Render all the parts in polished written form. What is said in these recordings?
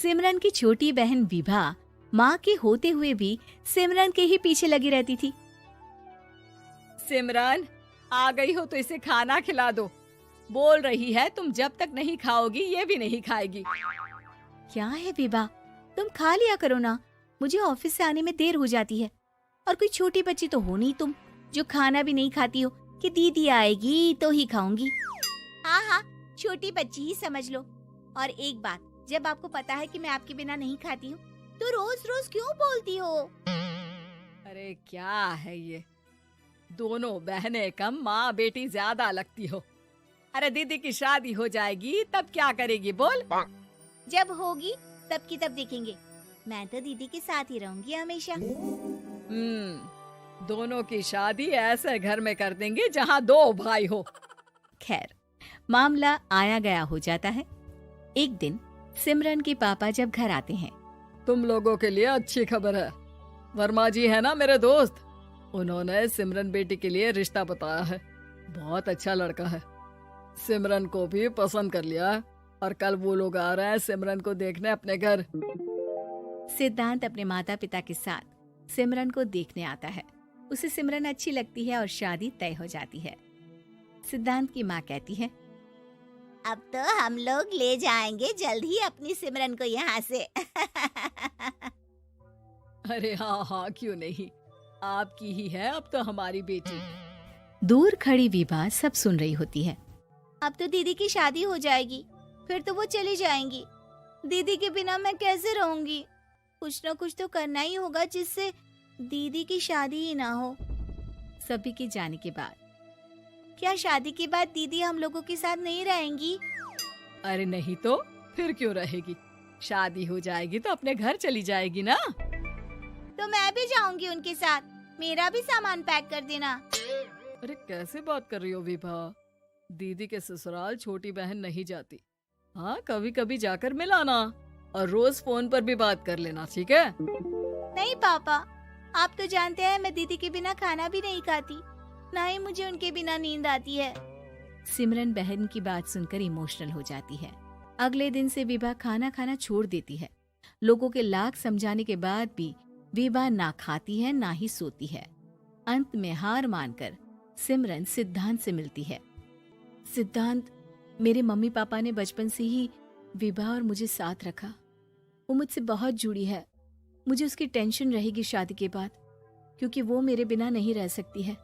सिमरन की छोटी बहन विभा माँ के होते हुए भी सिमरन के ही पीछे लगी रहती थी। सिमरन, आ गई हो तो इसे खाना खिला दो। बोल रही है तुम जब तक नहीं खाओगी ये भी नहीं खाएगी। क्या है विभा, तुम खा लिया करो ना, मुझे ऑफिस से आने में देर हो जाती है। और कोई छोटी बच्ची तो हो नहीं तुम जो खाना भी नहीं खाती हो कि दीदी आएगी तो ही खाऊंगी। हाँ हाँ, छोटी बच्ची ही समझ लो। और एक बात, जब आपको पता है कि मैं आपके बिना नहीं खाती हूँ तो रोज रोज क्यों बोलती हो? अरे क्या है ये, दोनों बहनें कम माँ बेटी ज्यादा लगती हो। अरे दीदी की शादी हो जाएगी तब क्या करेगी बोल? जब होगी तब की तब देखेंगे। मैं तो दीदी के साथ ही रहूंगी हमेशा। दोनों की शादी ऐसे घर में कर देंगे जहाँ दो भाई हो। खैर, मामला आया गया हो जाता है। एक दिन सिमरन के पापा जब घर आते हैं। तुम लोगों के लिए अच्छी खबर है। वर्मा जी है ना मेरे दोस्त, उन्होंने सिमरन बेटी के लिए रिश्ता बताया है। बहुत अच्छा लड़का है, सिमरन को भी पसंद कर लिया है और कल वो लोग आ रहे हैं सिमरन को देखने अपने घर। सिद्धांत अपने माता पिता के साथ सिमरन को देखने आता है। उसे सिमरन अच्छी लगती है और शादी तय हो जाती है। सिद्धांत की माँ कहती है, अब तो हम लोग ले जाएंगे जल्द ही अपनी सिमरन को यहाँ से। अरे हाँ हाँ, क्यों नहीं, आपकी ही है अब तो हमारी बेटी। दूर खड़ी विभा सब सुन रही होती है। अब तो दीदी की शादी हो जाएगी, फिर तो वो चली जाएंगी। दीदी के बिना मैं कैसे रहूंगी? कुछ न कुछ तो करना ही होगा जिससे दीदी की शादी ही ना हो। सभी के जाने के बाद क्या शादी के बाद दीदी हम लोगों के साथ नहीं रहेंगी? अरे नहीं तो फिर क्यों रहेगी, शादी हो जाएगी तो अपने घर चली जाएगी ना। तो मैं भी जाऊंगी उनके साथ, मेरा भी सामान पैक कर देना। अरे कैसे बात कर रही हो विभा, दीदी के ससुराल छोटी बहन नहीं जाती। हाँ, कभी कभी जाकर मिलाना और रोज फोन पर भी बात कर लेना, ठीक है? नहीं पापा, आप तो जानते हैं मैं दीदी के बिना खाना भी नहीं खाती, ना ही मुझे उनके बिना नींद आती है। सिमरन बहन की बात सुनकर इमोशनल हो जाती है। अगले दिन से विभा खाना खाना छोड़ देती है। लोगों के लाख समझाने के बाद भी विभा ना खाती है ना ही सोती है। अंत में हार मानकर सिमरन सिद्धांत से मिलती है। सिद्धांत, मेरे मम्मी पापा ने बचपन से ही विभा और मुझे साथ रखा। वो मुझसे बहुत जुड़ी है। मुझे उसकी टेंशन रहेगी शादी के बाद, क्योंकि वो मेरे बिना नहीं रह सकती है।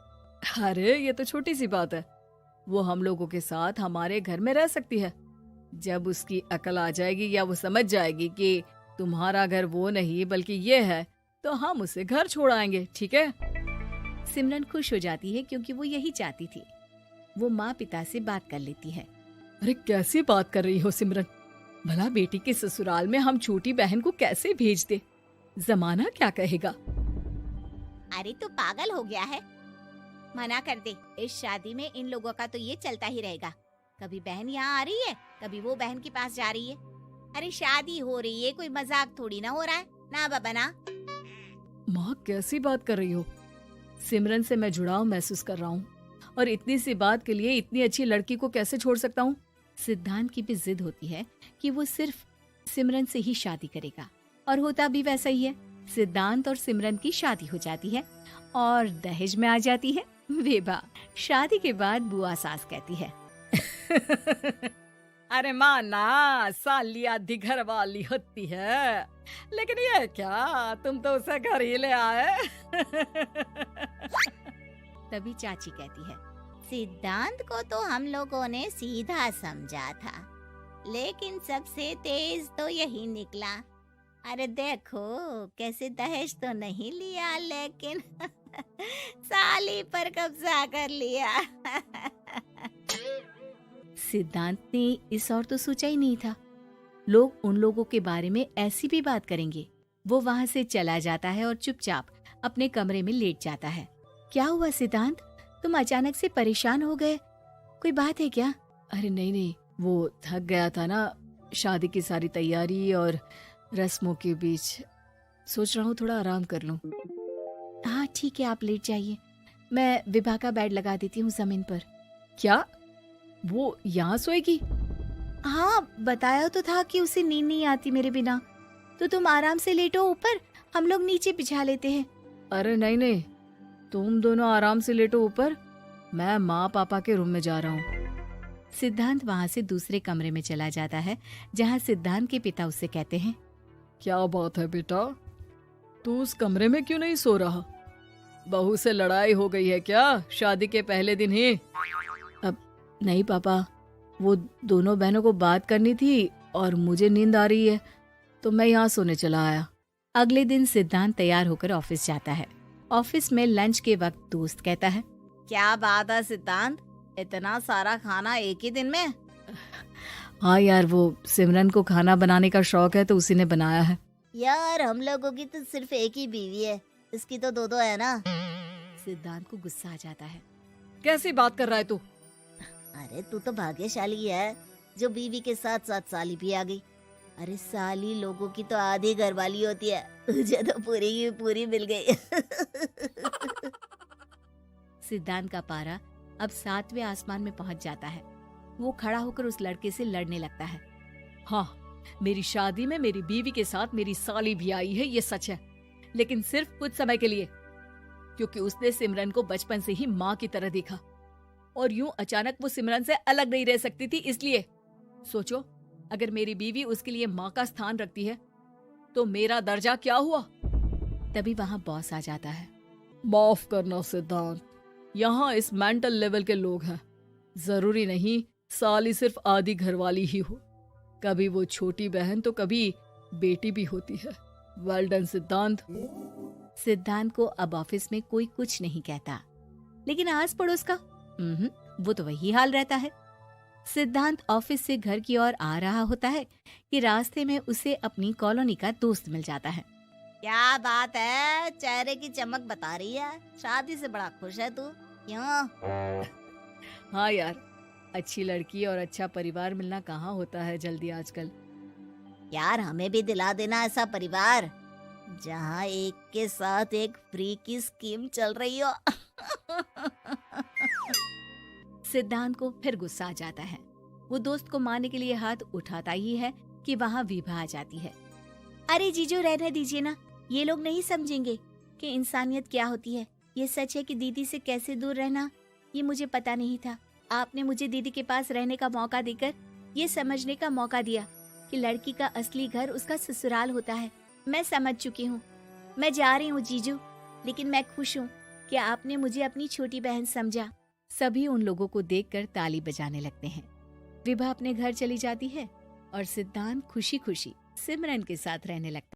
अरे ये तो छोटी सी बात है, वो हम लोगों के साथ हमारे घर में रह सकती है। जब उसकी अकल आ जाएगी या वो समझ जाएगी कि तुम्हारा घर वो नहीं बल्कि ये है, तो हम उसे घर छोड़ आएंगे, ठीक है? सिमरन खुश हो जाती है क्योंकि वो यही चाहती थी। वो माँ पिता से बात कर लेती है। अरे कैसी बात कर रही हो सिमरन, भला बेटी के ससुराल में हम छोटी बहन को कैसे भेज दे? जमाना क्या कहेगा? अरे तो पागल हो गया है, मना कर दे। इस शादी में इन लोगों का तो ये चलता ही रहेगा। कभी बहन यहाँ आ रही है, कभी वो बहन के पास जा रही है। अरे शादी हो रही है, कोई मजाक थोड़ी ना हो रहा है ना बाबा ना। माँ कैसी बात कर रही हो, सिमरन से मैं जुड़ाव महसूस कर रहा हूँ और इतनी सी बात के लिए इतनी अच्छी लड़की को कैसे छोड़ सकता हूँ? सिद्धांत की भी जिद होती है कि वो सिर्फ सिमरन से ही शादी करेगा, और होता भी वैसा ही है। सिद्धांत और सिमरन की शादी हो जाती है और दहेज में आ जाती है विभा। शादी के बाद बुआ सास कहती है, अरे माँ ना, सालिया दिघर वाली होती है, लेकिन ये क्या, तुम तो उसे घर ही ले आए। तभी चाची कहती है, सिद्धांत को तो हम लोगों ने सीधा समझा था, लेकिन सबसे तेज तो यही निकला। अरे देखो कैसे दहेज तो नहीं लिया, लेकिन साली पर कब्जा कर लिया। सिद्धांत ने इस और तो सोचा ही नहीं था, लोग उन लोगों के बारे में ऐसी भी बात करेंगे। वो वहाँ से चला जाता है और चुपचाप अपने कमरे में लेट जाता है। क्या हुआ सिद्धांत, तुम अचानक से परेशान हो गए, कोई बात है क्या? अरे नहीं, वो थक गया था ना, शादी की सारी तैयारी और रस्मों के बीच, सोच रहा हूँ थोड़ा आराम कर लूं। हाँ ठीक है, आप लेट जाइए, मैं विभा का बेड लगा देती हूँ जमीन पर। क्या वो यहाँ सोएगी? हाँ, बताया तो था कि उसे नींद नहीं आती मेरे बिना। तो तुम आराम से लेटो ऊपर, हम लोग नीचे बिछा लेते हैं। अरे नहीं नहीं, तुम दोनों आराम से लेटो ऊपर, मैं माँ पापा के रूम में जा रहा हूँ। सिद्धांत वहाँ से दूसरे कमरे में चला जाता है, जहाँ सिद्धांत के पिता उससे कहते हैं, क्या बात है बेटा, तू उस कमरे में क्यों नहीं सो रहा? बहू से लड़ाई हो गई है क्या शादी के पहले दिन ही? अब नहीं पापा, वो दोनों बहनों को बात करनी थी और मुझे नींद आ रही है, तो मैं यहाँ सोने चला आया। अगले दिन सिद्धांत तैयार होकर ऑफिस जाता है। ऑफिस में लंच के वक्त दोस्त कहता है, क्या बात है सिद्धांत, इतना सारा खाना एक ही दिन में? हाँ यार, वो सिमरन को खाना बनाने का शौक है तो उसी ने बनाया है। यार हम लोगों की तो सिर्फ एक ही बीवी है, इसकी तो दो है ना। सिद्धांत को गुस्सा आ जाता है। कैसी बात कर रहा है तू? अरे तू तो भाग्यशाली है जो बीवी के साथ साथ साली भी आ गई। अरे साली लोगों की तो आधी घरवाली होती है, तुझे तो पूरी की पूरी मिल गई। सिद्धांत का पारा अब 7वें आसमान में पहुंच जाता है। वो खड़ा होकर उस लड़के से लड़ने लगता है। हाँ, मेरी शादी में मेरी बीवी के साथ मेरी साली भी आई है, ये सच है, लेकिन सिर्फ कुछ समय के लिए, क्योंकि उसने सिमरन को बचपन से ही माँ की तरह देखा और यूं अचानक वो सिमरन से अलग नहीं रह सकती थी। इसलिए सोचो, अगर मेरी बीवी उसके लिए माँ का स्थान रखती है तो मेरा दर्जा क्या हुआ? तभी वहाँ बॉस आ जाता है। माफ करना सिद्धांत, यहाँ इस मेंटल लेवल के लोग हैं। जरूरी नहीं साली सिर्फ आधी घरवाली ही हो, कभी वो छोटी बहन तो कभी बेटी भी होती है। वेल डन सिद्धांत। सिद्धांत को अब ऑफिस में कोई कुछ नहीं कहता, लेकिन आस पड़ोस का वो तो वही हाल रहता है। सिद्धांत ऑफिस से घर की ओर आ रहा होता है कि रास्ते में उसे अपनी कॉलोनी का दोस्त मिल जाता है। क्या बात है, चेहरे की चमक बता रही है, शादी से बड़ा खुश है तू, क्यों? हाँ यार, अच्छी लड़की और अच्छा परिवार मिलना कहाँ होता है जल्दी आजकल। यार हमें भी दिला देना ऐसा परिवार जहाँ एक के साथ एक फ्री की स्कीम चल रही हो। सिद्धांत को फिर गुस्सा आ जाता है। वो दोस्त को मारने के लिए हाथ उठाता ही है कि वहाँ विभा आ जाती है। अरे जीजू, रहने दीजिए ना, ये लोग नहीं समझेंगे कि इंसानियत क्या होती है। ये सच है कि दीदी से कैसे दूर रहना, ये मुझे पता नहीं था। आपने मुझे दीदी के पास रहने का मौका देकर ये समझने का मौका दिया कि लड़की का असली घर उसका ससुराल होता है। मैं समझ चुकी हूँ, मैं जा रही हूँ जीजू, लेकिन मैं खुश हूँ कि आपने मुझे अपनी छोटी बहन समझा। सभी उन लोगों को देखकर ताली बजाने लगते हैं। विभा अपने घर चली जाती है और सिद्धांत खुशी खुशी सिमरन के साथ रहने लगता है।